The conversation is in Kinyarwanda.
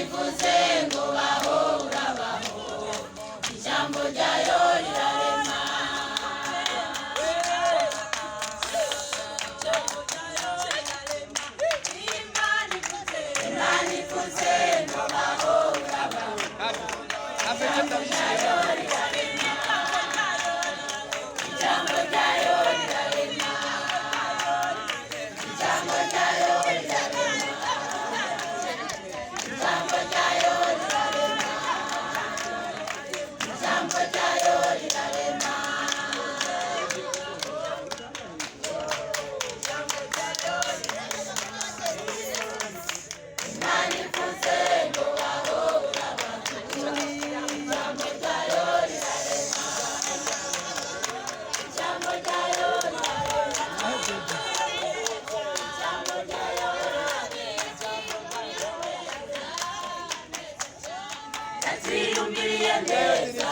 ivuze ngo baho urabaho, ijambo ryayo rirarema. Imana ivuze ngo baho urabaho, ijambo ryayo rirarema. Ijambo ryayo rirarema. Ijambo ryayo rirarema. Ijambo ryayo rirarema. Ijambo ryayo rirarema. Imana ivuze ngo baho urabaho, ijambo ryayo rirarema. Ijambo ryayo rirarema. Ijambo ryayo rirarema. Yaziyumviriye neza.